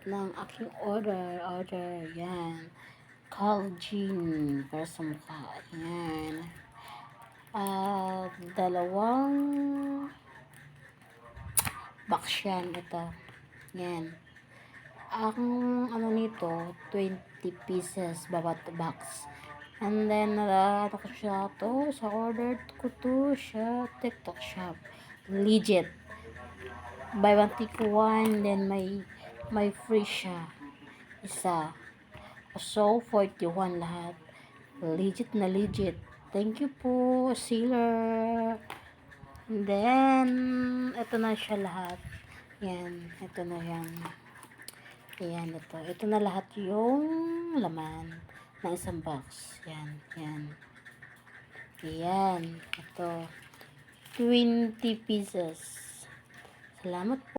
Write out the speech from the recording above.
abot ng aking order. Yan. Collagen para sa mukha. Yan. At dalawang box yan. Ito. Yan. Ang ano nito, 20 pieces bawat box. And then, ano ko siya to, sa order ko to siya, TikTok shop. Legit. Buy one, take one, then may free siya. Isa. So, 41 lahat. Legit na legit. Thank you po, sealer. And then, ito na siya lahat. Yan, ito na yan. Ayan, ito. Ito na lahat yung laman ng isang box. Yan, yan. Ayan, ito. 20 pieces. Salamat po.